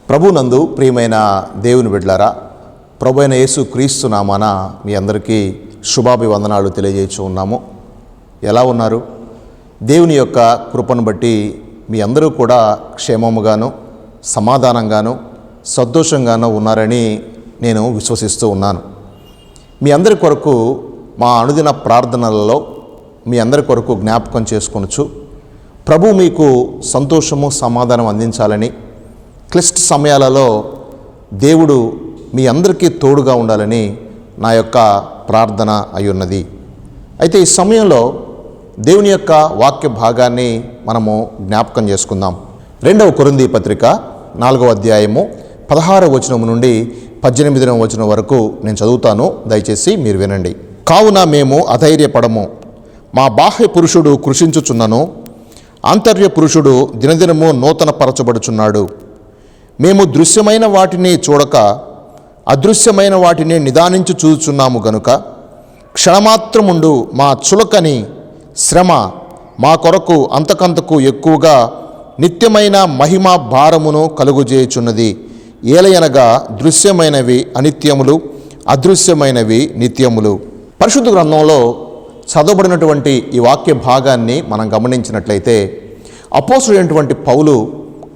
ప్రభునందు ప్రియమైన దేవుని బిడ్డలారా, ప్రభు అయిన యేసు క్రీస్తు నామాన మీ అందరికీ శుభాభివందనాలు తెలియజేస్తూ ఉన్నాము. ఎలా ఉన్నారు? దేవుని యొక్క కృపను బట్టి మీ అందరూ కూడా క్షేమముగాను సమాధానంగాను సంతోషంగాను ఉన్నారని నేను విశ్వసిస్తూ ఉన్నాను. మీ అందరి కొరకు మా అనుదిన ప్రార్థనలలో మీ అందరి కొరకు జ్ఞాపకం చేసుకొనొచ్చు. ప్రభు మీకు సంతోషము సమాధానం అందించాలని, క్లిష్ట సమయాలలో దేవుడు మీ అందరికీ తోడుగా ఉండాలని నా యొక్క ప్రార్థన అయ్యున్నది. అయితే ఈ సమయంలో దేవుని యొక్క వాక్య భాగాన్ని మనము జ్ఞాపకం చేసుకుందాం. 2వ కొరింథీ పత్రిక 4వ అధ్యాయము 16వ వచనం నుండి 18వ వచనం వరకు నేను చదువుతాను. దయచేసి మీరు వినండి. కావున మేము అధైర్యపడము. మా బాహ్య పురుషుడు కృషించుచున్నను, ఆంతర్య పురుషుడు దినదినము నూతన పరచబడుచున్నాడు. మేము దృశ్యమైన వాటిని చూడక అదృశ్యమైన వాటిని నిదానించి చూచుచున్నాము గనుక క్షణమాత్రముండు మా చులకని శ్రమ మా కొరకు అంతకంతకు ఎక్కువగా నిత్యమైన మహిమ భారమును కలుగుజేయుచున్నది. ఏలయనగా దృశ్యమైనవి అనిత్యములు, అదృశ్యమైనవి నిత్యములు. పరిశుద్ధ గ్రంథంలో చదవబడినటువంటి ఈ వాక్య భాగాన్ని మనం గమనించినట్లయితే అపోస్తుడైనటువంటి పౌలు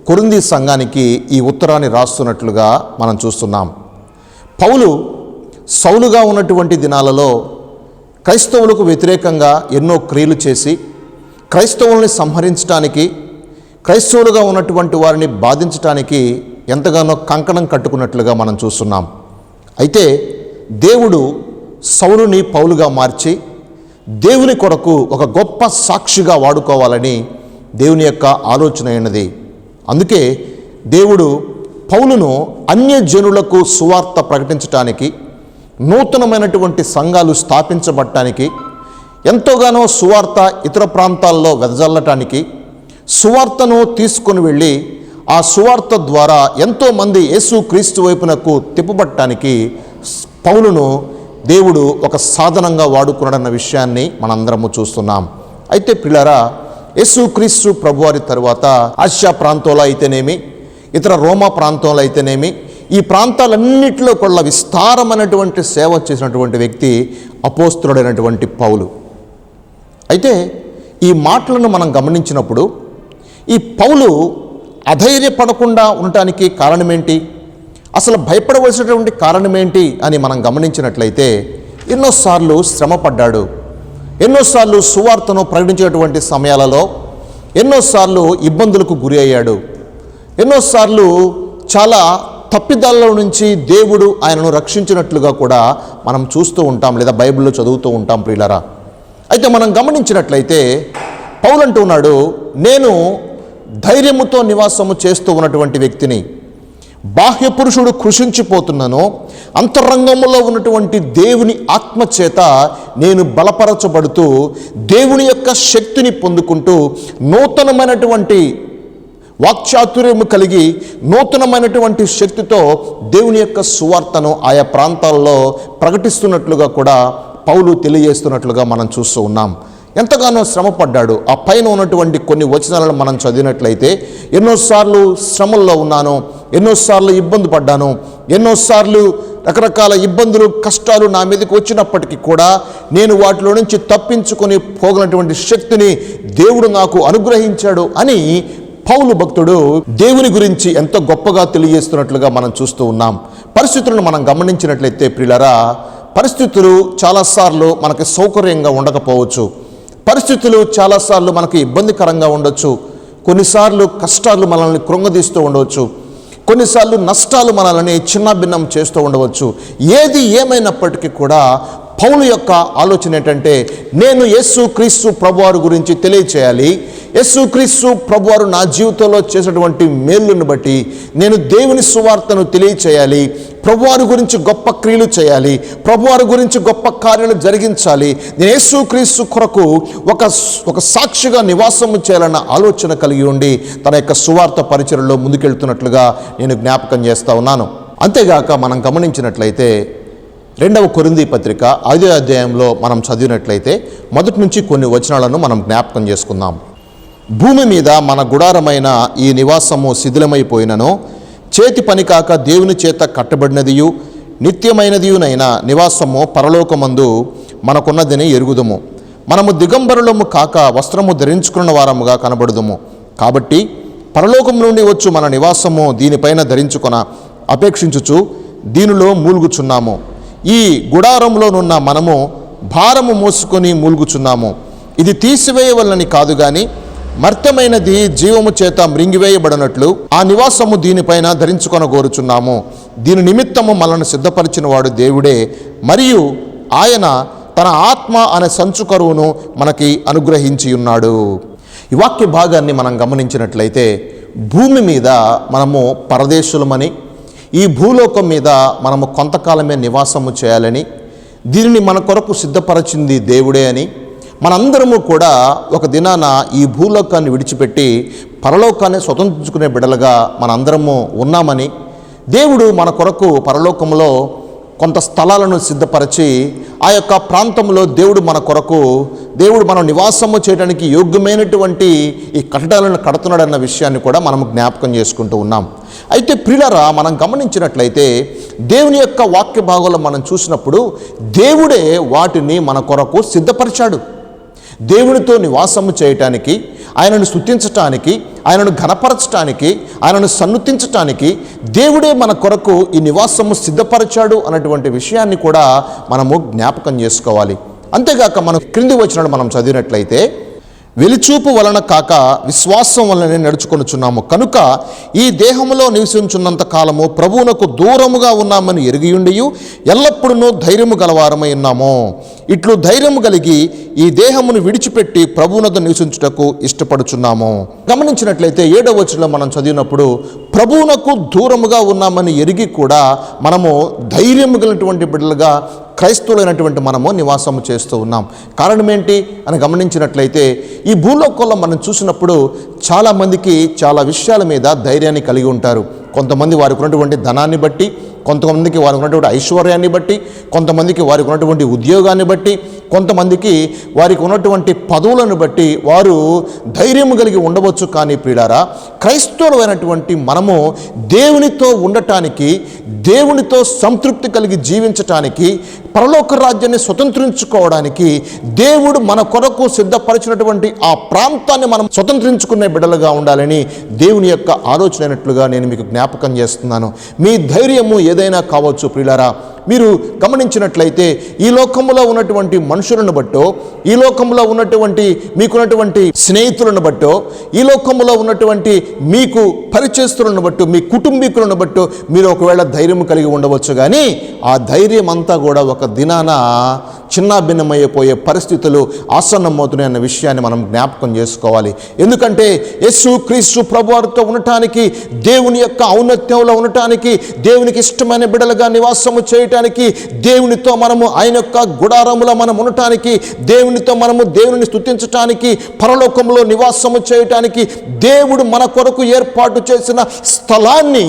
కొరింథీ సంఘానికి ఈ ఉత్తరాన్ని రాస్తున్నట్లుగా మనం చూస్తున్నాం. పౌలు సౌలుగా ఉన్నటువంటి దినాలలో క్రైస్తవులకు వ్యతిరేకంగా ఎన్నో క్రియలు చేసి క్రైస్తవుల్ని సంహరించడానికి, క్రైస్తవులుగా ఉన్నటువంటి వారిని బాధించడానికి ఎంతగానో కంకణం కట్టుకున్నట్లుగా మనం చూస్తున్నాం. అయితే దేవుడు సౌలుని పౌలుగా మార్చి దేవుని కొరకు ఒక గొప్ప సాక్షిగా వాడుకోవాలని దేవుని యొక్క ఆలోచన అయినది. అందుకే దేవుడు పౌలును అన్యజనులకు సువార్త ప్రకటించటానికి, నూతనమైనటువంటి సంఘాలు స్థాపించబడటానికి, ఎంతోగానో సువార్త ఇతర ప్రాంతాల్లో వెదజల్లటానికి, సువార్తను తీసుకొని వెళ్ళి ఆ సువార్త ద్వారా ఎంతోమంది యేసు క్రీస్తు వైపునకు తిప్పబట్టడానికి పౌలును దేవుడు ఒక సాధనంగా వాడుకున్నాడన్న విషయాన్ని మనందరము చూస్తున్నాం. అయితే ప్రియులారా, యేసు క్రీస్తు ప్రభువారి తరువాత ఆసియా ప్రాంతంలో అయితేనేమి, ఇతర రోమా ప్రాంతంలో అయితేనేమి, ఈ ప్రాంతాలన్నింటిలో కూడా విస్తారమైనటువంటి సేవ చేసినటువంటి వ్యక్తి అపోస్తులుడైనటువంటి పౌలు. అయితే ఈ మాటలను మనం గమనించినప్పుడు ఈ పౌలు అధైర్యపడకుండా ఉండటానికి కారణమేంటి, అసలు భయపడవలసినటువంటి కారణమేంటి అని మనం గమనించినట్లయితే ఎన్నోసార్లు శ్రమపడ్డాడు. ఎన్నోసార్లు సువార్తను ప్రకటించేటువంటి సమయాలలో ఎన్నోసార్లు ఇబ్బందులకు గురి అయ్యాడు. ఎన్నోసార్లు చాలా తప్పిదాల్లో నుంచి దేవుడు ఆయనను రక్షించినట్లుగా కూడా మనం చూస్తూ ఉంటాం, లేదా బైబిల్లో చదువుతూ ఉంటాం ప్రియులారా. అయితే మనం గమనించినట్లయితే పౌలు అంటూ ఉన్నాడు, నేను ధైర్యముతో నివాసము చేస్తూ ఉన్నటువంటి వ్యక్తిని, బాహ్య పురుషుడు కృషించిపోతున్నాను, అంతరంగంలో ఉన్నటువంటి దేవుని ఆత్మచేత నేను బలపరచబడుతూ దేవుని యొక్క శక్తిని పొందుకుంటూ నూతనమైనటువంటి వాక్చాతుర్యము కలిగి నూతనమైనటువంటి శక్తితో దేవుని యొక్క సువార్తను ఆయా ప్రాంతాల్లో ప్రకటిస్తున్నట్లుగా కూడా పౌలు తెలియజేస్తున్నట్లుగా మనం చూస్తూ ఉన్నాం. ఎంతగానో శ్రమపడ్డాడు. ఆ పైన ఉన్నటువంటి కొన్ని వచనాలను మనం చదివినట్లయితే ఎన్నోసార్లు శ్రమల్లో ఉన్నాను, ఎన్నోసార్లు ఇబ్బంది పడ్డాను, ఎన్నోసార్లు రకరకాల ఇబ్బందులు కష్టాలు నా మీదకి వచ్చినప్పటికీ కూడా నేను వాటిలో నుంచి తప్పించుకొని పోగలిగినటువంటి శక్తిని దేవుడు నాకు అనుగ్రహించాడు అని పౌలు భక్తుడు దేవుని గురించి ఎంతో గొప్పగా తెలియజేస్తున్నట్లుగా మనం చూస్తూ ఉన్నాం. పరిస్థితులను మనం గమనించినట్లయితే ప్రియులారా, పరిస్థితులు చాలాసార్లు మనకి సౌకర్యంగా ఉండకపోవచ్చు, పరిస్థితులు చాలాసార్లు మనకు ఇబ్బందికరంగా ఉండొచ్చు, కొన్నిసార్లు కష్టాలు మనల్ని కృంగదీస్తూ ఉండవచ్చు, కొన్నిసార్లు నష్టాలు మనల్ని చిన్నాభిన్నం చేస్తూ ఉండవచ్చు. ఏది ఏమైనప్పటికీ కూడా పౌలు యొక్క ఆలోచన ఏంటంటే, నేను యేసు క్రీస్తు ప్రభువారు గురించి తెలియచేయాలి, యేసు క్రీస్తు ప్రభువారు నా జీవితంలో చేసినటువంటి మేలును బట్టి నేను దేవుని సువార్తను తెలియచేయాలి, ప్రభువారి గురించి గొప్ప క్రియలు చేయాలి, ప్రభువారి గురించి గొప్ప కార్యాలు జరిగించాలి, నేను యేసు క్రీస్తు కొరకు ఒక సాక్షిగా నివాసము చేయాలన్న ఆలోచన కలిగి ఉండి తన యొక్క సువార్త పరిచర్యలో ముందుకెళ్తున్నట్లుగా నేను జ్ఞాపకం చేస్తూ ఉన్నాను. అంతేగాక మనం గమనించినట్లయితే 2వ కొరింథీ పత్రిక 5వ అధ్యాయంలో మనం చదివినట్లయితే మొదటి నుంచి కొన్ని వచనాలను మనం జ్ఞాపకం చేసుకుందాం. భూమి మీద మన గుడారమైన ఈ నివాసము శిథిలమైపోయినను చేతి పని కాక దేవుని చేత కట్టబడినదియు నిత్యమైనదియునైన నివాసము పరలోకమందు మనకున్నదని ఎరుగుదుము. మనము దిగంబరులము కాక వస్త్రము ధరించుకున్న వారముగా కనబడుదుము. కాబట్టి పరలోకం నుండి వచ్చు మన నివాసము దీనిపైన ధరించుకొన అపేక్షించుచు దీనిలో మూలుగుచున్నాము. ఈ గుడారంలోనున్న మనము భారము మోసుకొని మూలుగుచున్నాము. ఇది తీసివేయవలనని కాదు గాని మర్త్యమైనది జీవము చేత మృంగివేయబడినట్లు ఆ నివాసము దీనిపైన ధరించుకొనగోరుచున్నాము. దీని నిమిత్తము మనల్ని సిద్ధపరిచిన వాడు దేవుడే, మరియు ఆయన తన ఆత్మ అనే సంచు కరువును మనకి అనుగ్రహించి ఉన్నాడు. ఈ వాక్య భాగాన్ని మనం గమనించినట్లయితే భూమి మీద మనము పరదేశులమని, ఈ భూలోకం మీద మనము కొంతకాలమే నివాసము చేయాలని, దీనిని మన కొరకు సిద్ధపరచింది దేవుడే అని, మనందరము కూడా ఒక దినాన ఈ భూలోకాన్ని విడిచిపెట్టి పరలోకాన్ని స్వతంత్రించుకునే బిడ్డలుగా మనందరము ఉన్నామని, దేవుడు మన కొరకు పరలోకంలో కొంత స్థలాలను సిద్ధపరిచి ఆ యొక్క ప్రాంతంలో దేవుడు మనం నివాసము చేయడానికి యోగ్యమైనటువంటి ఈ కట్టడాలను కడుతున్నాడన్న విషయాన్ని కూడా మనం జ్ఞాపకం చేసుకుంటూ ఉన్నాం. అయితే ప్రియులారా, మనం గమనించినట్లయితే దేవుని యొక్క వాక్య భాగంలో మనం చూసినప్పుడు దేవుడే వాటిని మన కొరకు సిద్ధపరిచాడు. దేవునితో నివాసము చేయటానికి, ఆయనను స్తుతించటానికి, ఆయనను ఘనపరచటానికి, ఆయనను సన్నుతించటానికి దేవుడే మన కొరకు ఈ నివాసము సిద్ధపరిచాడు అన్నటువంటి విషయాన్ని కూడా మనము జ్ఞాపకం చేసుకోవాలి. అంతేగాక మనం క్రింది వచనాలు మనం చదివినట్లయితే, వెలిచూపు వలన కాక విశ్వాసం వలనే నడుచుకొనుచున్నాము కనుక ఈ దేహములో నివసించున్నంత కాలము ప్రభువునకు దూరముగా ఉన్నామని ఎరిగియుండియు ఎల్లప్పుడూ ధైర్యము గలవారమై ఉన్నాము. ఇట్లు ధైర్యము కలిగి ఈ దేహమును విడిచిపెట్టి ప్రభువునకు నివసించుటకు ఇష్టపడుచున్నాము. గమనించినట్లయితే 7వ వచనంలో మనం చదివినప్పుడు ప్రభువునకు దూరముగా ఉన్నామని ఎరిగి కూడా మనము ధైర్యము కలిగినటువంటి బిడ్డలుగా క్రైస్తవులైనటువంటి మనము నివాసము చేస్తూ ఉన్నాం. కారణం ఏంటి అని గమనించినట్లయితే ఈ భూలోకంలో మనం చూసినప్పుడు చాలామందికి చాలా విషయాల మీద ధైర్యాన్ని కలిగి ఉంటారు. కొంతమంది వారికి ఉన్నటువంటి ధనాన్ని బట్టి, కొంతమందికి వారికి ఉన్నటువంటి ఐశ్వర్యాన్ని బట్టి, కొంతమందికి వారికి ఉన్నటువంటి ఉద్యోగాన్ని బట్టి, కొంతమందికి వారికి ఉన్నటువంటి పదవులను బట్టి వారు ధైర్యం కలిగి ఉండవచ్చు. కానీ ప్రియులారా, క్రైస్తవులైనటువంటి మనము దేవునితో ఉండటానికి, దేవునితో సంతృప్తి కలిగి జీవించటానికి, పరలోక రాజ్యాన్ని స్వతంత్రించుకోవడానికి దేవుడు మన కొరకు సిద్ధపరిచినటువంటి ఆ ప్రాంతాన్ని మనం స్వతంత్రించుకునే బిడ్డలుగా ఉండాలని దేవుని యొక్క ఆలోచన అయినట్లుగా నేను మీకు జ్ఞాపకం చేస్తున్నాను. మీ ధైర్యము ఏదైనా కావచ్చు ప్రియులారా. మీరు గమనించినట్లయితే ఈ లోకంలో ఉన్నటువంటి మనుషులను బట్టో, ఈ లోకంలో ఉన్నటువంటి మీకున్నటువంటి స్నేహితులను బట్టో, ఈ లోకంలో ఉన్నటువంటి మీకు పరిచయస్తులను బట్టో, మీ కుటుంబీకులను బట్టో మీరు ఒకవేళ ధైర్యం కలిగి ఉండవచ్చు. కానీ ఆ ధైర్యం అంతా కూడా ఒక దినాన చిన్నాభిన్నమైపోయే పరిస్థితులు ఆసన్నమవుతున్నాయి అన్న విషయాన్ని మనం జ్ఞాపకం చేసుకోవాలి. ఎందుకంటే యేసు క్రీస్తు ప్రభువారితో ఉండటానికి, దేవుని యొక్క ఔన్నత్యంలో ఉండటానికి, దేవునికి ఇష్టమైన బిడ్డలుగా నివాసము చేయటానికి, దేవునితో మనము ఆయన యొక్క గుడారములో మనం ఉండటానికి, దేవునితో మనము దేవుని స్తుతించటానికి, పరలోకంలో నివాసము చేయటానికి దేవుడు మన కొరకు ఏర్పాటు చేసిన స్థలాన్ని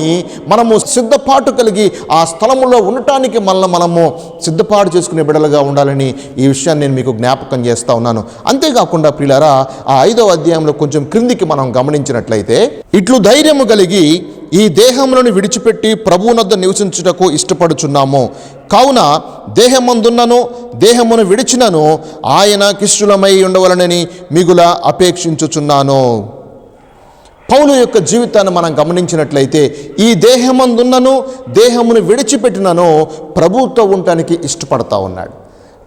మనము సిద్ధపాటు కలిగి ఆ స్థలములో ఉండటానికి మనము సిద్ధపాటు చేసుకునే బిడ్డలుగా ఉండాలని ఈ విషయాన్ని నేను మీకు జ్ఞాపకం చేస్తా ఉన్నాను. అంతేకాకుండా ప్రియులారా, ఆ 5వ అధ్యాయంలో కొంచెం క్రిందికి మనం గమనించినట్లయితే, ఇట్లు ధైర్యము కలిగి ఈ దేహములను విడిచిపెట్టి ప్రభువునొద్ద నివసించుటకు ఇష్టపడుచున్నాము. కావున దేహమందున్నను దేహమును విడిచినను ఆయన కిష్టులమై ఉండవలనని మిగుల అపేక్షించుచున్నాను. పౌలు యొక్క జీవితాన్ని మనం గమనించినట్లయితే ఈ దేహమందున్నను దేహమును విడిచిపెట్టినను ప్రభువుతో ఉండటానికి ఇష్టపడతా ఉన్నాడు.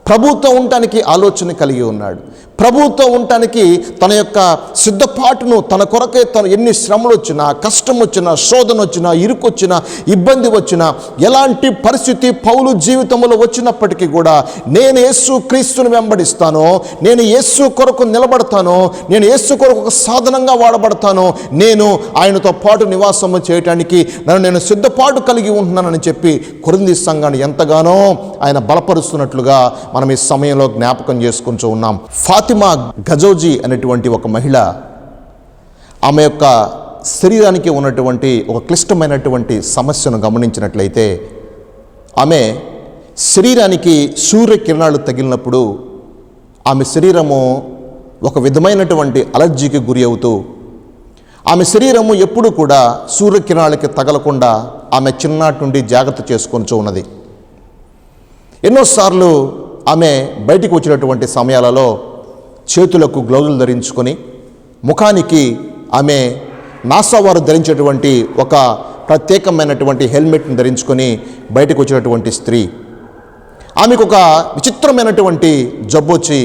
ప్రభువుతో ఉండటానికి ఆలోచన కలిగి ఉన్నాడు. ప్రభువుతో ఉండటానికి తన యొక్క సిద్ధపాటును తన కొరకే తను ఎన్ని శ్రమలు వచ్చినా, కష్టం వచ్చినా, శోధన వచ్చినా, ఇరుకు వచ్చినా, ఇబ్బంది వచ్చినా, ఎలాంటి పరిస్థితి పౌలు జీవితంలో వచ్చినప్పటికీ కూడా నేను యేసు క్రీస్తుని వెంబడిస్తాను, నేను యేసు కొరకు నిలబడతాను, నేను యేసు కొరకు ఒక సాధనంగా వాడబడతాను, నేను ఆయనతో పాటు నివాసము చేయటానికి నేను సిద్ధపాటు కలిగి ఉంటున్నానని చెప్పి కొరింథీ సంఘాన్ని ఎంతగానో ఆయన బలపరుస్తున్నట్లుగా మనం ఈ సమయంలో జ్ఞాపకం చేసుకుంటూ ఉన్నాం. ఫాతిమా గజోజీ అనేటువంటి ఒక మహిళ, ఆమె యొక్క శరీరానికి ఉన్నటువంటి ఒక క్లిష్టమైనటువంటి సమస్యను గమనించినట్లయితే, ఆమె శరీరానికి సూర్యకిరణాలు తగిలినప్పుడు ఆమె శరీరము ఒక విధమైనటువంటి అలర్జీకి గురి అవుతూ ఆమె శరీరము ఎప్పుడూ కూడా సూర్యకిరణాలకి తగలకుండా ఆమె చిన్నటి నుండి జాగ్రత్త చేసుకొనిచూ ఉన్నది. ఎన్నోసార్లు ఆమె బయటికి వచ్చినటువంటి సమయాలలో చేతులకు గ్లౌజులు ధరించుకొని, ముఖానికి ఆమె నాసా వారు ధరించేటువంటి ఒక ప్రత్యేకమైనటువంటి హెల్మెట్ని ధరించుకొని బయటకు వచ్చినటువంటి స్త్రీ. ఆమెకు ఒక విచిత్రమైనటువంటి జబ్బు వచ్చి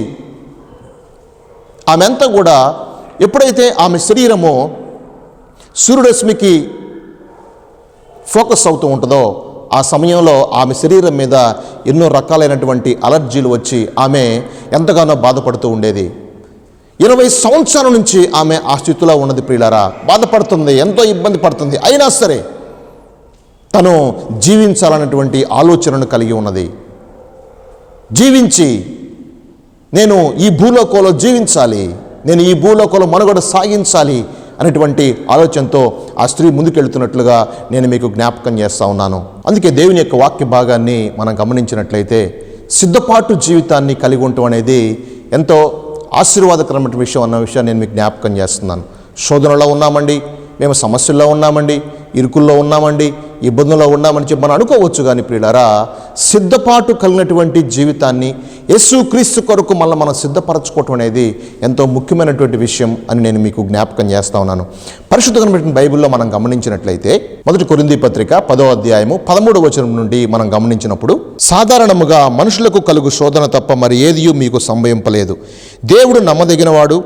ఆమె అంతా కూడా ఎప్పుడైతే ఆమె శరీరము సూర్యరశ్మికి ఫోకస్ అవుతూ ఉంటుందో ఆ సమయంలో ఆమె శరీరం మీద ఎన్నో రకాలైనటువంటి అలర్జీలు వచ్చి ఆమె ఎంతగానో బాధపడుతూ ఉండేది. 20 సంవత్సరాల నుంచి ఆమె ఆ స్థితిలో ఉన్నది ప్రియులారా. బాధపడుతుంది, ఎంతో ఇబ్బంది పడుతుంది. అయినా సరే తను జీవించాలన్నటువంటి ఆలోచనను కలిగి ఉన్నది. జీవించి నేను ఈ భూలోకంలో జీవించాలి, నేను ఈ భూలోకంలో మనుగడ సాగించాలి అనేటువంటి ఆలోచనతో ఆ స్త్రీ ముందుకెళ్తున్నట్లుగా నేను మీకు జ్ఞాపకం చేస్తూ ఉన్నాను. అందుకే దేవుని యొక్క వాక్య భాగాన్ని మనం గమనించినట్లయితే సిద్ధపాటు జీవితాన్ని కలిగి ఉండటం అనేది ఎంతో ఆశీర్వాదకరమైన విషయం అన్న విషయాన్ని నేను మీకు జ్ఞాపకం చేస్తున్నాను. శోధనలో ఉన్నామండి, మేము సమస్యల్లో ఉన్నామండి, ఇరుకుల్లో ఉన్నామండి, ఇబ్బందుల్లో ఉన్నామని చెప్పి మనం అనుకోవచ్చు. కానీ ప్రియులారా, సిద్ధపాటు కలిగినటువంటి జీవితాన్ని యేసుక్రీస్తు కొరకు మళ్ళీ మనం సిద్ధపరచుకోవటం అనేది ఎంతో ముఖ్యమైనటువంటి విషయం అని నేను మీకు జ్ఞాపకం చేస్తా ఉన్నాను. పరిశుద్ధ గ్రంథమైన బైబిల్లో మనం గమనించినట్లయితే 1 కొరింథీ పత్రిక 10వ అధ్యాయము 13వ వచనం నుండి మనం గమనించినప్పుడు, సాధారణముగా మనుషులకు కలుగు శోధన తప్ప మరి ఏదియూ మీకు సంభవింపలేదు. దేవుడు నమ్మదగినవాడు,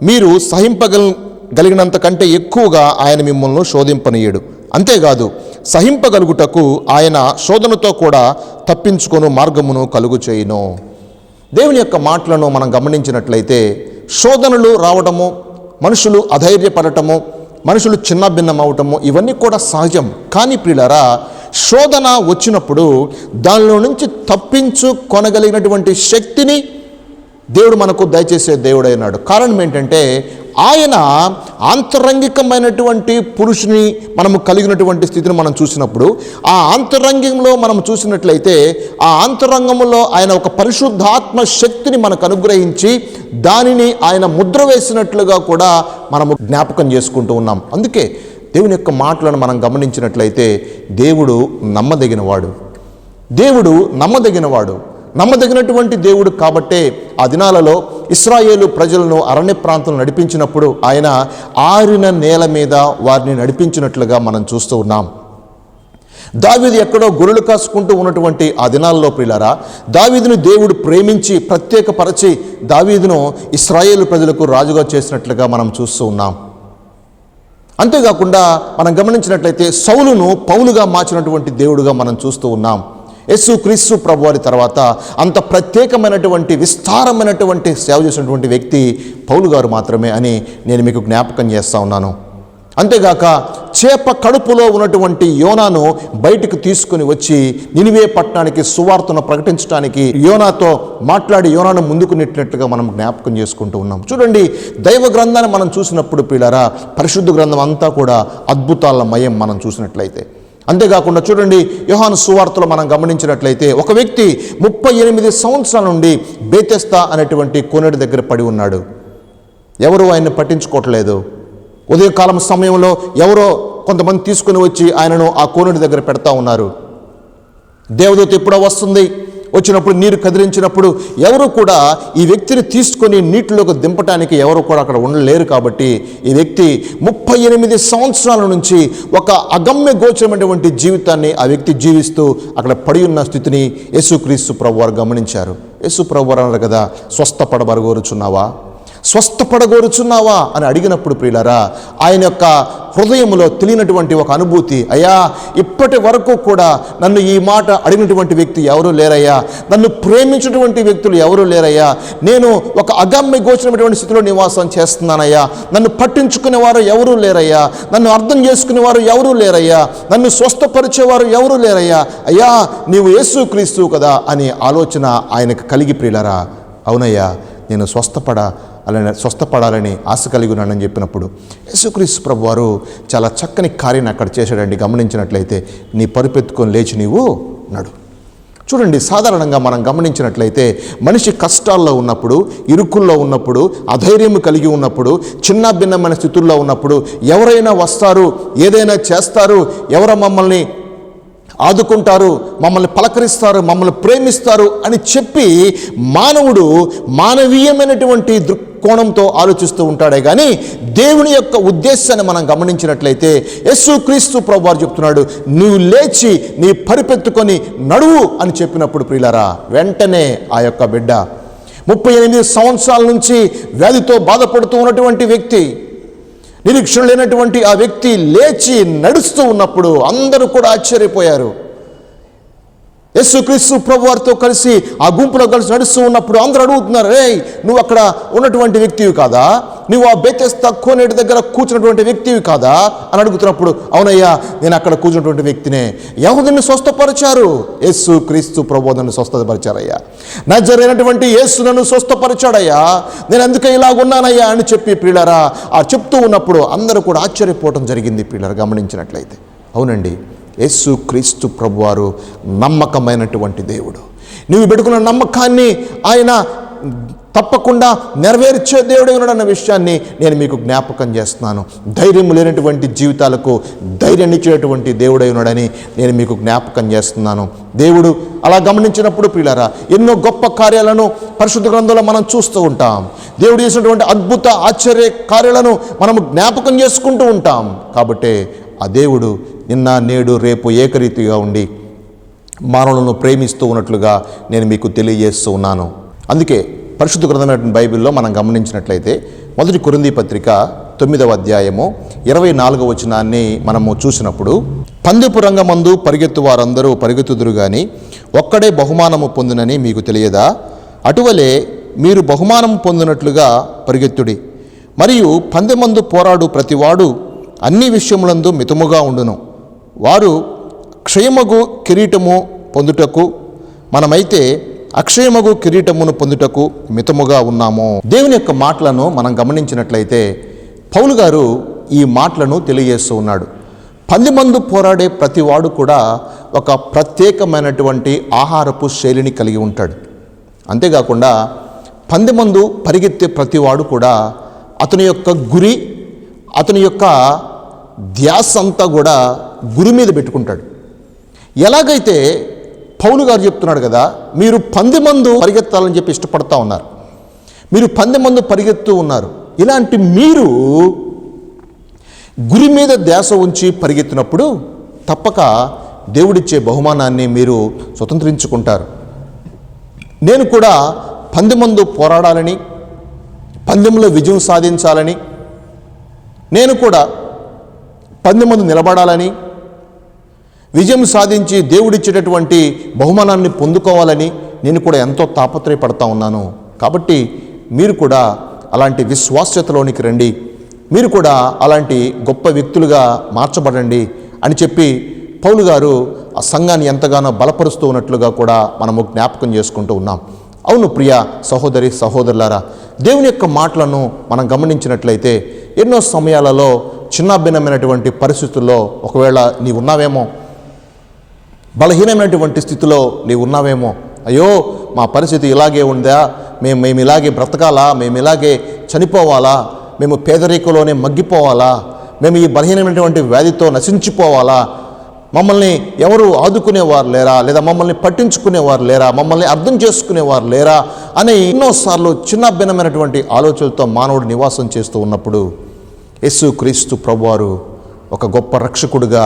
మీరు సహింపగలిగినంత కంటే ఎక్కువగా ఆయన మిమ్మల్ని శోధింపనీయడు. అంతేకాదు, సహింపగలుగుటకు ఆయన శోధనతో కూడా తప్పించుకొను మార్గమును కలుగు చేయును. దేవుని యొక్క మాటలను మనం గమనించినట్లయితే శోధనలు రావడము, మనుషులు అధైర్యపడటము, మనుషులు చిన్నభిన్నమవటము ఇవన్నీ కూడా సహజం. కానీ ప్రియులారా, శోధన వచ్చినప్పుడు దానిలో నుంచి తప్పించుకొనగలిగినటువంటి శక్తిని దేవుడు మనకు దయచేసే దేవుడైనాడు. కారణం ఏంటంటే ఆయన ఆంతరంగికమైనటువంటి పురుషుని మనము కలిగినటువంటి స్థితిని మనం చూసినప్పుడు, ఆ ఆంతరంగంలో మనం చూసినట్లయితే ఆ ఆంతరంగంలో ఆయన ఒక పరిశుద్ధాత్మ శక్తిని మనకు అనుగ్రహించి దానిని ఆయన ముద్ర వేసినట్లుగా కూడా మనము జ్ఞాపకం చేసుకుంటూ ఉన్నాం. అందుకే దేవుని యొక్క మాటలను మనం గమనించినట్లయితే దేవుడు నమ్మదగినవాడు, దేవుడు నమ్మదగినవాడు, నమ్మదగినటువంటి దేవుడు. కాబట్టే ఆ దినాలలో ఇశ్రాయేలు ప్రజలను అరణ్య ప్రాంతంలో నడిపించినప్పుడు ఆయన ఆరిన నేల మీద వారిని నడిపించినట్లుగా మనం చూస్తూ ఉన్నాం. దావీదు ఎక్కడో గొర్రెలు కాసుకుంటూ ఉన్నటువంటి ఆ దినాల్లో ప్రియులారా, దావీదును దేవుడు ప్రేమించి ప్రత్యేకపరచి దావీదును ఇశ్రాయేలు ప్రజలకు రాజుగా చేసినట్లుగా మనం చూస్తూ ఉన్నాం. అంతేకాకుండా మనం గమనించినట్లయితే సౌలును పౌలుగా మార్చినటువంటి దేవుడుగా మనం చూస్తూ ఉన్నాం. యేసుక్రీస్తు ప్రభువారి తర్వాత అంత ప్రత్యేకమైనటువంటి విస్తారమైనటువంటి సేవ చేసినటువంటి వ్యక్తి పౌలు గారు మాత్రమే అని నేను మీకు జ్ఞాపకం చేస్తూ ఉన్నాను. అంతేగాక చేప కడుపులో ఉన్నటువంటి యోనాను బయటకు తీసుకుని వచ్చి నినివే పట్టణానికి సువార్తను ప్రకటించడానికి యోనాతో మాట్లాడి యోనాను ముందుకు నెట్టినట్లుగా మనం జ్ఞాపకం చేసుకుంటూ ఉన్నాం. చూడండి, దైవ గ్రంథాన్ని మనం చూసినప్పుడు ప్రియులారా, పరిశుద్ధ గ్రంథం అంతా కూడా అద్భుతాల మయం మనం చూసినట్లయితే. అంతేకాకుండా చూడండి, యోహాను సువార్తలో మనం గమనించినట్లయితే ఒక వ్యక్తి 38 సంవత్సరాల నుండి బేతెస్తా అనేటువంటి కోనేటి దగ్గర పడి ఉన్నాడు. ఎవరు ఆయన్ని పట్టించుకోవట్లేదు. ఉదయకాలం సమయంలో ఎవరో కొంతమంది తీసుకుని వచ్చి ఆయనను ఆ కోనేటి దగ్గర పెడతా ఉన్నారు. దేవదూత ఎప్పుడో వస్తుంది, వచ్చినప్పుడు నీరు కదిలించినప్పుడు ఎవరు కూడా ఈ వ్యక్తిని తీసుకొని నీటిలోకి దింపడానికి ఎవరు కూడా అక్కడ ఉండలేరు. కాబట్టి ఈ వ్యక్తి 38 సంవత్సరాల నుంచి ఒక అగమ్య గోచరమైనటువంటి జీవితాన్ని ఆ వ్యక్తి జీవిస్తూ అక్కడ పడి ఉన్న స్థితిని యేసుక్రీస్తు ప్రభువారు గమనించారు. యేసు ప్రభువారు అన్నారు కదా, స్వస్థపడగోరుచున్నావా అని అడిగినప్పుడు ప్రియులారా, ఆయన యొక్క హృదయంలో తెలియనటువంటి ఒక అనుభూతి, అయ్యా ఇప్పటి వరకు కూడా నన్ను ఈ మాట అడిగినటువంటి వ్యక్తి ఎవరూ లేరయ్యా, నన్ను ప్రేమించినటువంటి వ్యక్తులు ఎవరూ లేరయ్యా, నేను ఒక అగమ్య గోచరమైనటువంటి స్థితిలో నివాసం చేస్తున్నానయ్యా, నన్ను పట్టించుకునేవారు ఎవరూ లేరయ్యా, నన్ను అర్థం చేసుకునేవారు ఎవరూ లేరయ్యా, నన్ను స్వస్థపరిచేవారు ఎవరూ లేరయ్యా, అయ్యా నీవు యేసుక్రీస్తు కదా అని ఆలోచన ఆయనకు కలిగి ప్రియులారా, అవునయ్యా నేను స్వస్థపడాలని ఆశ కలిగి ఉన్నానని చెప్పినప్పుడు యేసుక్రీస్తు ప్రభువారు చాలా చక్కని కార్యాన్ని అక్కడ చేశాడండి. గమనించినట్లయితే, నీ పరుపెత్తుకొని లేచి నీవు నడు. చూడండి, సాధారణంగా మనం గమనించినట్లయితే మనిషి కష్టాల్లో ఉన్నప్పుడు, ఇరుకుల్లో ఉన్నప్పుడు, అధైర్యం కలిగి ఉన్నప్పుడు, చిన్న భిన్నమైన స్థితుల్లో ఉన్నప్పుడు ఎవరైనా వస్తారు, ఏదైనా చేస్తారు, ఎవరో మమ్మల్ని ఆదుకుంటారు, మమ్మల్ని పలకరిస్తారు, మమ్మల్ని ప్రేమిస్తారు అని చెప్పి మానవుడు మానవీయమైనటువంటి దృక్కోణంతో ఆలోచిస్తూ ఉంటాడే కానీ దేవుని యొక్క ఉద్దేశాన్ని మనం గమనించినట్లయితే యేసుక్రీస్తు ప్రభువారు చెప్తున్నాడు, నువ్వు లేచి నీ పరిపెత్తుకొని నడువు అని చెప్పినప్పుడు ప్రియులారా, వెంటనే ఆ యొక్క బిడ్డ 38 సంవత్సరాల నుంచి వ్యాధితో బాధపడుతూ ఉన్నటువంటి వ్యక్తి, నిరీక్షణ లేనటువంటి ఆ వ్యక్తి లేచి నడుస్తూ ఉన్నప్పుడు అందరూ కూడా ఆశ్చర్యపోయారు. యేసుక్రీస్తు ప్రభువారితో కలిసి ఆ గుంపులో కలిసి నడుస్తూ ఉన్నప్పుడు అందరూ అడుగుతున్నారు, ఏయ్ నువ్వు అక్కడ ఉన్నటువంటి వ్యక్తివి కాదా, నువ్వు ఆ బెతెస్దా కోనేటి దగ్గర కూర్చున్నటువంటి వ్యక్తివి కాదా అని అడుగుతున్నప్పుడు, అవునయ్యా నేను అక్కడ కూర్చున్నటువంటి వ్యక్తినే. యెహోవాను స్వస్థపరిచారు, యేసుక్రీస్తు ప్రభువు నన్ను స్వస్థపరిచారయ్యా, నజరేయుడైనటువంటి యేసు నన్ను స్వస్థపరిచాడయ్యా, నేను అందుకే ఇలాగున్నానయ్యా అని చెప్పి ప్రియులారా ఆ చెప్తూ ఉన్నప్పుడు అందరూ కూడా ఆశ్చర్యపోవటం జరిగింది. ప్రియులారా గమనించినట్లయితే అవునండి, యేసుక్రీస్తు ప్రభువారు నమ్మకమైనటువంటి దేవుడు. నువ్వు పెట్టుకున్న నమ్మకాన్ని ఆయన తప్పకుండా నెరవేర్చే దేవుడే ఉన్నాడన్న విషయాన్ని నేను మీకు జ్ఞాపకం చేస్తున్నాను. ధైర్యం లేనటువంటి జీవితాలకు ధైర్యాన్ని ఇచ్చేటువంటి దేవుడై ఉన్నాడని నేను మీకు జ్ఞాపకం చేస్తున్నాను. దేవుడు అలా గమనించినప్పుడు ప్రియులారా ఎన్నో గొప్ప కార్యాలను పరిశుద్ధ గ్రంథంలో మనం చూస్తూ ఉంటాం. దేవుడు చేసినటువంటి అద్భుత ఆశ్చర్య కార్యాలను మనం జ్ఞాపకం చేసుకుంటూ ఉంటాం. కాబట్టి ఆ దేవుడు నిన్న నేడు రేపు ఏకరీతిగా ఉండి మానవులను ప్రేమిస్తూ ఉన్నట్లుగా నేను మీకు తెలియజేస్తూ ఉన్నాను. అందుకే పరిశుద్ధ గ్రంథమైన బైబిల్లో మనం గమనించినట్లయితే 1 కొరింథీ పత్రిక 9వ అధ్యాయము 24వ వచనాన్ని మనము చూసినప్పుడు, పందెపు రంగమందు పరిగెత్తు వారందరూ పరిగెత్తుదురు గాని ఒక్కడే బహుమానము పొందునని మీకు తెలియదా? అటువలే మీరు బహుమానము పొందినట్లుగా పరిగెత్తుడి. మరియు పందెమందు పోరాడు ప్రతివాడు అన్ని విషయములందు మితముగా ఉండును. వారు క్షయమగు కిరీటము పొందుటకు, మనమైతే అక్షయమగు కిరీటమును పొందుటకు మితముగా ఉన్నాము. దేవుని యొక్క మాటలను మనం గమనించినట్లయితే పౌలు గారు ఈ మాటలను తెలియజేస్తూ ఉన్నాడు. పందెమందు పోరాడే ప్రతివాడు కూడా ఒక ప్రత్యేకమైనటువంటి ఆహారపు శైలిని కలిగి ఉంటాడు. అంతేకాకుండా పందెమందు పరిగెత్తే ప్రతివాడు కూడా అతని యొక్క గురి, అతని యొక్క ధ్యాస అంతా కూడా గురి మీద పెట్టుకుంటాడు. ఎలాగైతే పౌలు గారు చెప్తున్నాడు కదా, మీరు పందెమందు పరిగెత్తాలని చెప్పి ఇష్టపడతా ఉన్నారు, మీరు పందెమందు పరిగెత్తూ ఉన్నారు. ఇలాంటి మీరు గురి మీద ధ్యాస ఉంచి పరిగెత్తినప్పుడు తప్పక దేవుడిచ్చే బహుమానాన్ని మీరు స్వతంత్రించుకుంటారు. నేను కూడా పందెమందు పోరాడాలని, పందెంలో విజయం సాధించాలని, నేను కూడా పందెమందు నిలబడాలని, విజయం సాధించి దేవుడిచ్చేటటువంటి బహుమానాన్ని పొందుకోవాలని నేను కూడా ఎంతో తాపత్రయపడతా ఉన్నాను. కాబట్టి మీరు కూడా అలాంటి విశ్వాస్యతలోనికి రండి, మీరు కూడా అలాంటి గొప్ప వ్యక్తులుగా మార్చబడండి అని చెప్పి పౌలు గారు ఆ సంఘాన్ని ఎంతగానో బలపరుస్తూ ఉన్నట్లుగా కూడా మనము జ్ఞాపకం చేసుకుంటూ ఉన్నాం. అవును ప్రియ సహోదరి సహోదరులారా, దేవుని యొక్క మాటలను మనం గమనించినట్లయితే ఎన్నో సమయాలలో చిన్న భిన్నమైనటువంటి పరిస్థితుల్లో ఒకవేళ నీవు ఉన్నావేమో, బలహీనమైనటువంటి స్థితిలో నీవు ఉన్నావేమో, అయ్యో మా పరిస్థితి ఇలాగే ఉందా, మేము ఇలాగే బ్రతకాలా, మేము ఇలాగే చనిపోవాలా, మేము పేదరికంలోనే మగ్గిపోవాలా, మేము ఈ బలహీనమైనటువంటి వ్యాధితో నశించిపోవాలా, మమ్మల్ని ఎవరు ఆదుకునేవారు లేరా, లేదా మమ్మల్ని పట్టించుకునేవారు లేరా, మమ్మల్ని అర్థం చేసుకునేవారు లేరా అని ఎన్నోసార్లు చిన్న భిన్నమైనటువంటి ఆలోచనలతో మానవుడు నివాసం చేస్తూ ఉన్నప్పుడు యేసుక్రీస్తు ప్రభువారు ఒక గొప్ప రక్షకుడుగా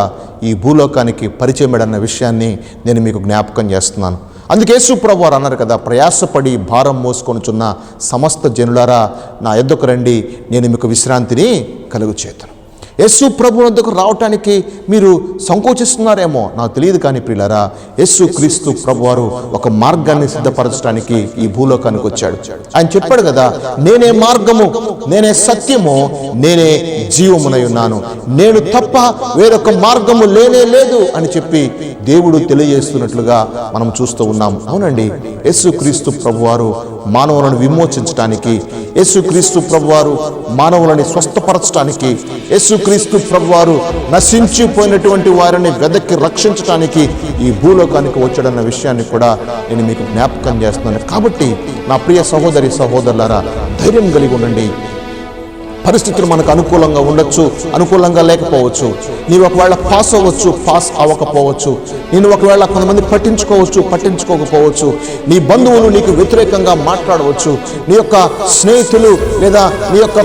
ఈ భూలోకానికి పరిచయమేడన్న విషయాన్ని నేను మీకు జ్ఞాపకం చేస్తున్నాను. అందుకే యేసు ప్రభువారు అన్నారు కదా, ప్రయాసపడి భారం మోసుకొనుచున్న సమస్త జనులారా నా యొద్దకు రండి, నేను మీకు విశ్రాంతిని కలుగచేతును. యేసు ప్రభు వద్దకు రావటానికి మీరు సంకోచిస్తున్నారేమో నాకు తెలియదు, కానీ ప్రియులారా యేసుక్రీస్తు ప్రభువారు ఒక మార్గాన్ని సిద్ధపరచడానికి ఈ భూలోకానికి వచ్చాడు. ఆయన చెప్పాడు కదా, నేనే మార్గము, నేనే సత్యము, నేనే జీవమునై ఉన్నాను, నేను తప్ప వేరొక మార్గము లేనే లేదు అని చెప్పి దేవుడు తెలియజేస్తున్నట్లుగా మనం చూస్తూ ఉన్నాం. అవునండి, యేసుక్రీస్తు ప్రభువారు మానవులను విమోచించడానికి, యేసుక్రీస్తు ప్రభువారు మానవులని స్వస్థపరచడానికి, యేసుక్రీస్తు ప్రభువారు నశించిపోయినటువంటి వారిని వెదక్కి రక్షించడానికి ఈ భూలోకానికి వచ్చాడన్న విషయాన్ని కూడా నేను మీకు జ్ఞాపకం చేస్తున్నాను. కాబట్టి నా ప్రియ సహోదరి సహోదరులారా, ధైర్యం కలిగి ఉండండి. పరిస్థితులు మనకు అనుకూలంగా ఉండొచ్చు, అనుకూలంగా లేకపోవచ్చు. నీవు ఒకవేళ పాస్ అవ్వచ్చు, పాస్ అవ్వకపోవచ్చు. నేను ఒకవేళ కొంతమంది పట్టించుకోవచ్చు, పట్టించుకోకపోవచ్చు. నీ బంధువులు నీకు వ్యతిరేకంగా మాట్లాడవచ్చు. నీ యొక్క స్నేహితులు లేదా నీ యొక్క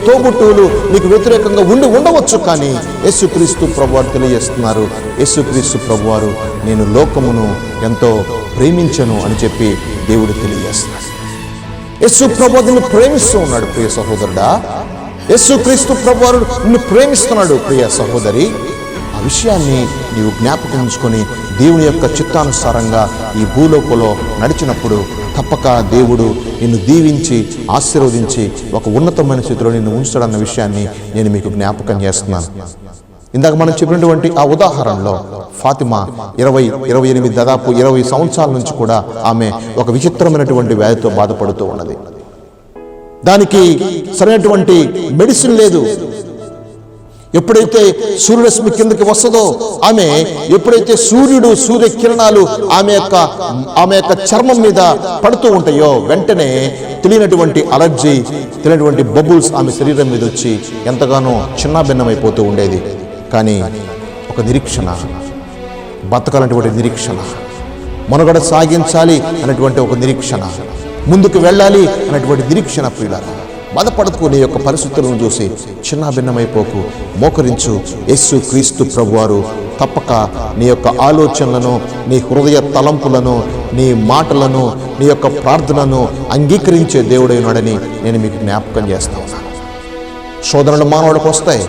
తోబుట్టువులు నీకు వ్యతిరేకంగా ఉండవచ్చు. కానీ యేసుక్రీస్తు ప్రభువారు తెలియజేస్తున్నారు, యేసుక్రీస్తు ప్రభువారు నేను లోకమును ఎంతో ప్రేమించను అని చెప్పి దేవుడు తెలియజేస్తున్నారు. యేసు ప్రభువు నిన్ను ప్రేమిస్తూ ఉన్నాడు ప్రియ సహోదరుడా. యేసుక్రీస్తు ప్రభువారు నిన్ను ప్రేమిస్తున్నాడు ప్రియ సహోదరి. ఆ విషయాన్ని నీవు జ్ఞాపకం ఉంచుకొని దేవుని యొక్క చిత్తానుసారంగా ఈ భూలోకంలో నడిచినప్పుడు తప్పక దేవుడు నిన్ను దీవించి ఆశీర్వదించి ఒక ఉన్నతమైన స్థితిలో నిన్ను ఉంచుతాడన్న విషయాన్ని నేను మీకు జ్ఞాపకం చేస్తున్నాను. ఇందాక మనం చెప్పినటువంటి ఆ ఉదాహరణలో ఫాతిమా 28 దాదాపు 20 సంవత్సరాల నుంచి కూడా ఆమె ఒక విచిత్రమైనటువంటి వ్యాధితో బాధపడుతూ ఉన్నది. దానికి సరైనటువంటి మెడిసిన్ లేదు. ఎప్పుడైతే సూర్యరశ్మి కిందకి వస్తుందో, ఆమె ఎప్పుడైతే సూర్య కిరణాలు ఆమె యొక్క చర్మం మీద పడుతూ ఉంటాయో, వెంటనే తెలియనటువంటి అలర్జీ, తెలియనటువంటి బబుల్స్ ఆమె శరీరం మీద వచ్చి ఎంతగానో చిన్నాభిన్నమైపోతూ ఉండేది. కానీ ఒక నిరీక్షణ, బతకాలన్నటువంటి నిరీక్షణ, మనుగడ సాగించాలి అనేటువంటి ఒక నిరీక్షణ, ముందుకు వెళ్ళాలి అనేటువంటి నిరీక్షణ. ప్రియులారా, బాధపడకు. నీ యొక్క పరిస్థితులను చూసి చిన్నాభిన్నమైపోకు, మోకరించు. యేసు క్రీస్తు ప్రభువారు తప్పక నీ యొక్క ఆలోచనలను, నీ హృదయ తలంపులను, నీ మాటలను, నీ యొక్క ప్రార్థనను అంగీకరించే దేవుడైనాడని నేను మీకు జ్ఞాపకం చేస్తా ఉన్నాను. శోధనలు మానవుడికి వస్తాయి.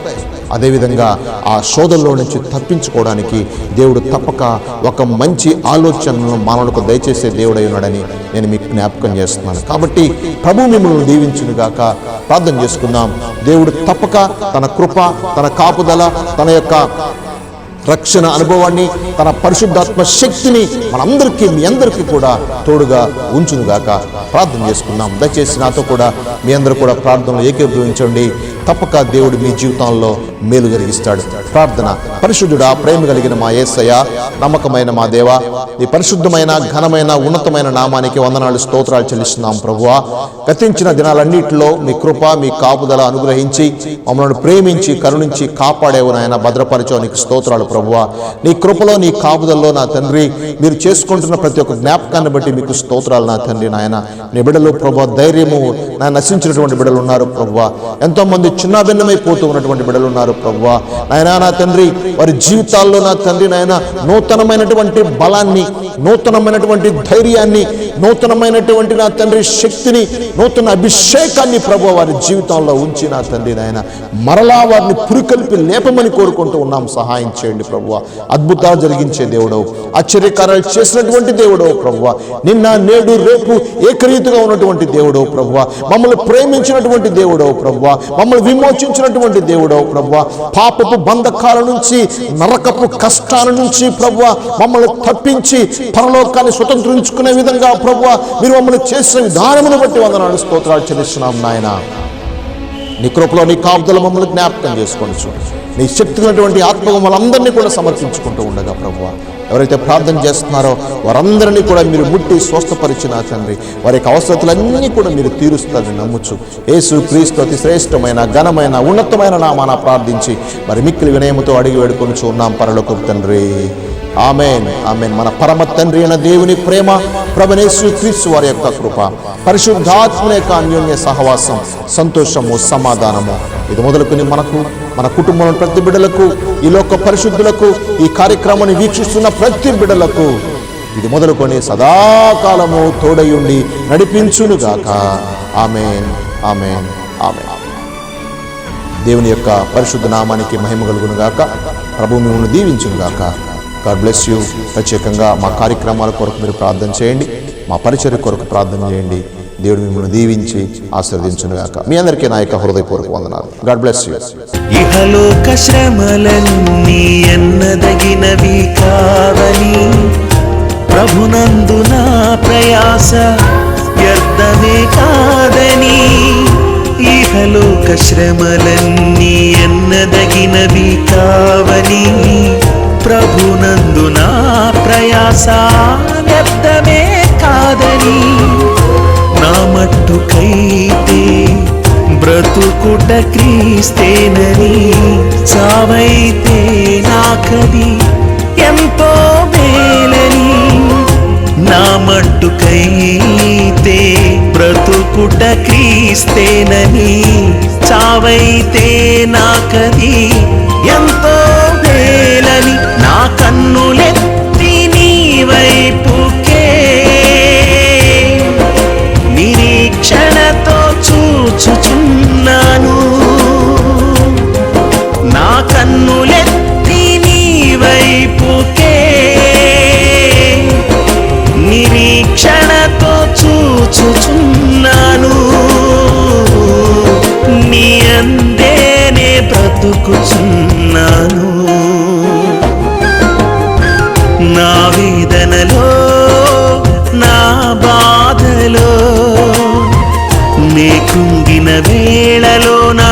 అదేవిధంగా ఆ శోధనలో నుంచి తప్పించుకోవడానికి దేవుడు తప్పక ఒక మంచి ఆలోచనలను మానవులకు దయచేసే దేవుడై ఉన్నాడని నేను మీకు జ్ఞాపకం చేస్తున్నాను. కాబట్టి ప్రభు మిమ్మల్ని దీవించునుగాక. ప్రార్థన చేసుకుందాం. దేవుడు తప్పక తన కృప, తన కాపుదల, తన యొక్క రక్షణ అనుభవాన్ని, తన పరిశుద్ధాత్మ శక్తిని మనందరికీ, మీ అందరికీ కూడా తోడుగా ఉంచునుగాక. ప్రార్థన చేసుకుందాం. దయచేసి నాతో కూడా మీ అందరూ కూడా ప్రార్థనలో ఏకీభవించండి. తప్పక దేవుడు మీ జీవితంలో మేలు జరిగిస్తాడు. ప్రార్థన. పరిశుద్ధుడా, ప్రేమ కలిగిన మా యేసయ్య, నమ్మకమైన మా దేవా, నీ పరిశుద్ధమైన, ఘనమైన, ఉన్నతమైన నామానికి వందనాలు, స్తోత్రాలు చెల్లిస్తున్నాం ప్రభువా. గతించిన దినాలన్నింటిలో మీ కృప, మీ కాపుదల అనుగ్రహించి మమ్మల్ని ప్రేమించి కరుణించి కాపాడేవు నాయన, భద్రపరచడానికి స్తోత్రాలు ప్రభువా. నీ కృపలో, నీ కాపుదల్లో నా తండ్రి మీరు చేసుకుంటున్న ప్రతి ఒక్క జ్ఞాపకాన్ని బట్టి మీకు స్తోత్రాలు నా తండ్రి. నాయన నీ బిడ్డలు ప్రభువా, ధైర్యము నా నశించినటువంటి బిడ్డలు ఉన్నారు ప్రభువా. ఎంతో మంది చిన్నాభిన్నమైపోతూ ఉన్నటువంటి బిడ్డలు ఉన్నారు ప్రభువా. నాయన నా తండ్రి, వారి జీవితాల్లో నా తండ్రి నాయన నూతనమైనటువంటి బలాన్ని, నూతనమైనటువంటి ధైర్యాన్ని, నూతనమైనటువంటి నా తండ్రి శక్తిని, నూతన అభిషేకాన్ని ప్రభువా వారి జీవితంలో ఉంచి నా తండ్రి నాయన మరలా వారిని పురికల్పి లేపమని కోరుకుంటూ ఉన్నాం. సహాయం చేయండి ప్రభువా. అద్భుతాలు జరిగించే దేవుడవు, ఆశ్చర్యకార్యాలు చేసినటువంటి దేవుడవు ప్రభువా. నిన్న, నేడు, రేపు ఏకరీతిగా ఉన్నటువంటి దేవుడవు ప్రభువా. మమ్మల్ని ప్రేమించినటువంటి దేవుడవు ప్రభువా. మమ్మల్ని విమోచించినటువంటి దేవుడవు ప్రభువా. పాపపు బంధకాల నుంచి, నరకపు కష్టాల నుంచి ప్రభువా మమ్మల్ని తప్పించి పరలోకాన్ని స్వతంత్రించుకునే విధంగా ప్రభువా మీరు మమ్మల్ని చేసిన విధానమును బట్టి వందనాలు, స్తోత్రాలు చెల్లిస్తున్నాం నాయన. నీ కృపలో, నీ కాపుదల మమ్మల్ని జ్ఞాపకం చేసుకోవచ్చు. నీ శక్తి ఉన్నటువంటి ఆత్మ మమ్మల్ని కూడా సమర్పించుకుంటూ ఉండగా ప్రభువా, ఎవరైతే ప్రార్థన చేస్తున్నారో వారందరినీ కూడా మీరు ముట్టి స్వస్థపరిచిన తండ్రి, వారి యొక్క అవసరతలన్నీ కూడా మీరు తీరుస్తారని నమ్ముచు యేసు క్రీస్తు అతి శ్రేష్టమైన, ఘనమైన, ఉన్నతమైన నామాన ప్రార్థించి మరి మిక్కిలి వినయముతో అడిగి వేడుకొని ఉన్నాం పరలోకపు తండ్రి. Amen, amen. మన పరమ తండ్రి అయిన దేవుని ప్రేమ, ప్రభువైన యేసు క్రీస్తు వారి యొక్క కృప, పరిశుద్ధాత్మ యొక్క అన్యోన్య సహవాసం, సంతోషము, సమాధానము ఇది మొదలుకొని మనకు, మన కుటుంబంలో ప్రతి బిడ్డలకు, ఈ లోక పరిశుద్ధులకు, ఈ కార్యక్రమాన్ని వీక్షిస్తున్న ప్రతి బిడ్డలకు ఇది మొదలుకొని సదాకాలము తోడయుండి నడిపించునుగాక. Amen, amen, amen. దేవుని యొక్క పరిశుద్ధ నామానికి మహిమ కలుగునుగాక. ప్రభు మిమ్మల్ని దీవించునుగాక. God bless you. ప్రత్యేకంగా మా కార్యక్రమాల కొరకు మీరు ప్రార్థన చేయండి, మా పరిచర్య కొరకు ప్రార్థన చేయండి. దేవుడు మిమ్మల్ని దీవించి ఆశీర్వదించునుగాక. మీ అందరికీ నా యొక్క హృదయపూర్వక వందనాలు. God bless you. ఇహలోక శ్రమలన్నీ ఎన్నదగినవి కావని ప్రభునందు నా ప్రయాస వ్యర్థమే కాదని, ఇహలోక శ్రమలన్నీ ఎన్నదగినవి కావని, ప్రభునందు నా ప్రయాస వ్యర్థమే కాదని, నా మట్టుకైతే బ్రతుకుట క్రీస్తేనని, చావైతే నాకది ఎంతో మేలని, నా మట్టుకైతే బ్రతుకుట క్రీస్తేనని, చావైతే నాకది ఎంతో మేలని, నా కన్నులెత్తి నీ వైపుకే నిరీక్షణతో చూచుచున్నాను, నా కన్నులెత్తి నీ వైపుకే నిరీక్షణతో చూచుచున్నాను, నీ అందేనే బ్రతుకుచున్నాను. నా వేదనలో నా బాధలో నే కృంగిన వేళలో నా